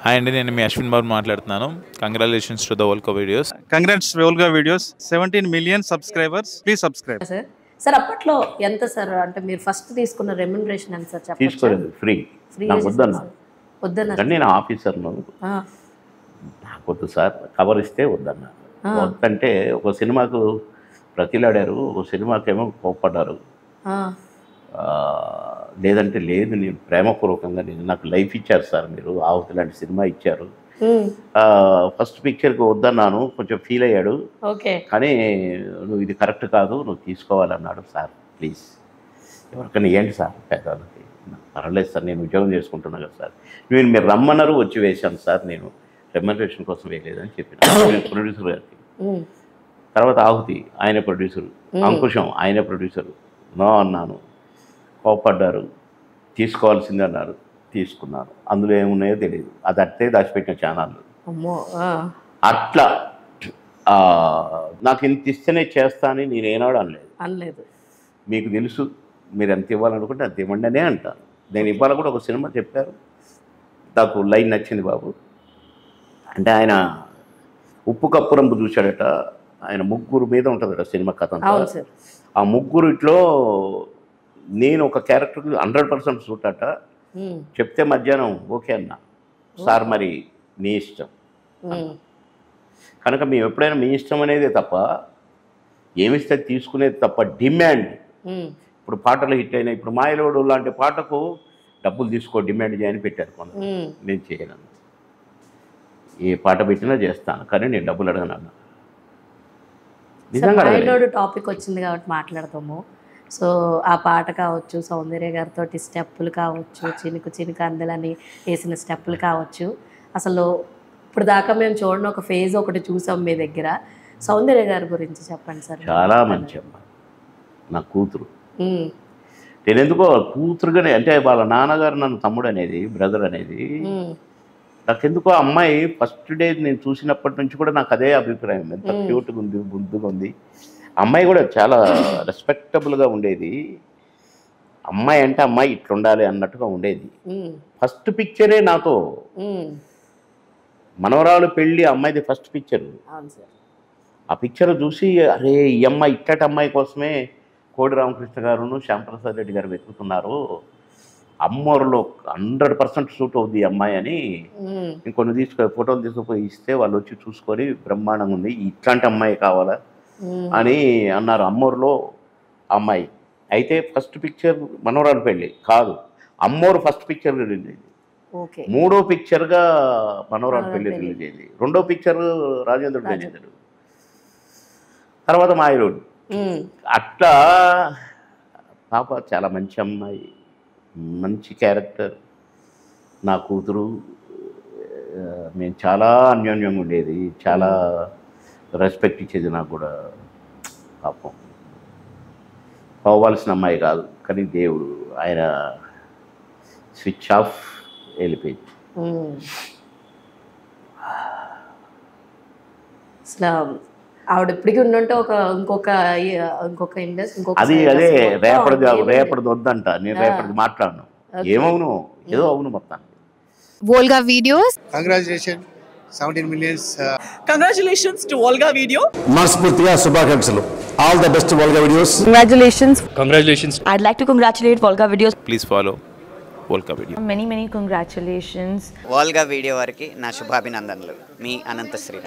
Hi అండి, నేను మీ అశ్విన్ బాబు మాట్లాడుతున్నాను. Congratulations to the వోల్కా videos. Congrats Volga videos. 17 million subscribers. Please subscribe. Sir అప్పట్లో ఎంత సార్, అంటే మీరు ఫస్ట్ తీసుకున్న రెమ్యునరేషన్ ఎంత సార్ చెప్పండి. తీసుకోలేదు, ఫ్రీ. నాకు వద్దన్నా, వద్దన్నారు. నేను ఆఫీసర్ను, నాకు వద్దు సార్, కవర్ ఇస్తే వద్దన్నా. వద్దంటే ఒక సినిమాకు ప్రతిలాడారు, ఒక సినిమాకేమో కోప్పడ్డారు. లేదంటే లేదు, నేను ప్రేమపూర్వకంగా, నేను నాకు లైఫ్ ఇచ్చారు సార్, మీరు ఆవుతి లాంటి సినిమా ఇచ్చారు. ఫస్ట్ పిక్చర్కి వద్దన్నాను, కొంచెం ఫీల్ అయ్యాడు. కానీ నువ్వు ఇది కరెక్ట్ కాదు, నువ్వు తీసుకోవాలన్నాడు. సార్ ప్లీజ్ ఎవరికైనా ఏంటి సార్, పేదవాళ్ళకి పర్వాలేదు సార్, నేను ఉద్యోగం చేసుకుంటున్నాను కదా సార్, మీరు రమ్మన్నారు, వచ్చి వేశాను సార్, నేను రెమ్యునరేషన్ కోసం వేయలేదని చెప్పిన ప్రొడ్యూసర్ గారికి. తర్వాత ఆహుతి ఆయన ప్రొడ్యూసరు, అంకుశం ఆయన ప్రొడ్యూసరు. నో అన్నాను, కోపడ్డారు, తీసుకోవాల్సింది అన్నారు, తీసుకున్నాను. అందులో ఏమున్నాయో తెలియదు, అది అట్టే దాచిపెట్టిన ఛానళ్ళు. అట్లా నాకు ఇంత ఇస్తేనే చేస్తా అని నేను ఏనాడు అనలేదు. మీకు తెలుసు, మీరు ఎంత ఇవ్వాలనుకుంటే అంత ఇవ్వండి అనే అంటాను. నేను ఇవ్వాలి కూడా. ఒక సినిమా చెప్పారు, నాకు లైన్ నచ్చింది బాబు. అంటే ఆయన ఉప్పు కప్పు రంగు చూశాడట, ఆయన ముగ్గురు మీద ఉంటుందట సినిమా కథ అంతా. ఆ ముగ్గురిట్లో నేను ఒక క్యారెక్టర్కి 100% సూట్ అట. చెప్తే మధ్యాహ్నం ఓకే అన్నా, సార్ మరి మీ ఇష్టం. కనుక మేము ఎప్పుడైనా మీ ఇష్టం అనేదే తప్ప, ఏమిస్తే తీసుకునేది తప్ప డిమాండ్. ఇప్పుడు పాటలు హిట్ అయినాయి, ఇప్పుడు మాయలోడు లాంటి పాటకు డబ్బులు తీసుకో, డిమాండ్ చేయని పెట్టారు కొంత. నేను చేయను, ఏ పాట పెట్టినా చేస్తాను, కానీ నేను డబ్బులు అడగను. నిజంగా టాపిక్ వచ్చింది కాబట్టి మాట్లాడతాము. సో ఆ పాట కావచ్చు, సౌందర్య గారితో స్టెప్పులు కావచ్చు, చినుకు చినుకు అందలని వేసిన స్టెప్పులు కావచ్చు, అసలు ఇప్పుడు దాకా మేము చూడని ఒక ఫేజ్ ఒకటి చూసాం మీ దగ్గర. సౌందర్య గారి గురించి చెప్పండి సార్. చాలా మంచి అమ్మాయి, నా కూతురు. నేను ఎందుకో కూతురుగానే, అంటే వాళ్ళ నాన్నగారు నన్ను తమ్ముడు అనేది, బ్రదర్ అనేది. నాకెందుకో అమ్మాయి ఫస్ట్ డే నేను చూసినప్పటి నుంచి కూడా నాకు అదే అభిప్రాయం. ఎంత క్యూట్గా ఉంది, బుద్ధిగా ఉంది. అమ్మాయి కూడా చాలా రెస్పెక్టబుల్గా ఉండేది. అమ్మాయి అంటే అమ్మాయి ఇట్లుండాలి అన్నట్టుగా ఉండేది. ఫస్ట్ పిక్చరే నాతో, మనవరాలు పెళ్ళి అమ్మాయిది ఫస్ట్ పిక్చర్. ఆ పిక్చర్ చూసి అరే ఈ అమ్మాయి ఇట్టటి అమ్మాయి కోసమే కోడి రామకృష్ణ గారును శ్యాంప్రసాద్ రెడ్డి గారు వెతుకుతున్నారు, అమ్మోరులో 100% సూట్ అవుద్ది ఈ అమ్మాయి అని ఇంకొన్ని ఫోటోలు తీసుకుపోయి ఇస్తే వాళ్ళు వచ్చి చూసుకొని బ్రహ్మాండంగా ఉంది, ఇట్లాంటి అమ్మాయి కావాలా అని అన్నారు. అమ్మోరులో అమ్మాయి అయితే ఫస్ట్ పిక్చర్ మనవరాలు పెళ్ళి కాదు, అమ్మోరు ఫస్ట్ పిక్చర్ రిలీజ్ అయింది. మూడో పిక్చర్గా మనవరాలు పెళ్ళి రిలీజ్ అయింది. రెండో పిక్చర్ రాజేంద్రుడు గజేంద్రుడు, తర్వాత మాయలోడు. అట్లా పాప చాలా మంచి అమ్మాయి, మంచి క్యారెక్టర్. నా కూతురు, మేము చాలా అన్యోన్యంగా ఉండేది, చాలా రెస్పెక్ట్ ఇచ్చేది నాకు కూడా. పాపం పోవాల్సిన అమ్మాయి కాదు, కానీ దేవుడు ఆయన స్విచ్ ఆఫ్ వెళ్ళిపోయింది. అసలు ఆవిడ ఇప్పటికీ ఉండుంటే ఇంకొక ఇండస్ట్రీ, అది అదే రేపటిది వద్దంట. నేను రేపటిది మాట్లాడను, ఏమవును ఏదో అవును మొత్తానికి. Volga Videos. Congratulations, 17 million. Congratulations to Volga Video. మనస్ఫూర్తిగా శుభాకాంక్షలు. All the best to Volga Videos. Congratulations. I'd like to congratulate Volga Videos. Please follow వోల్కా video. Many congratulations. Volga video వారికి నా శుభాభినందనలు. మీ అనంత శ్రీరామ్.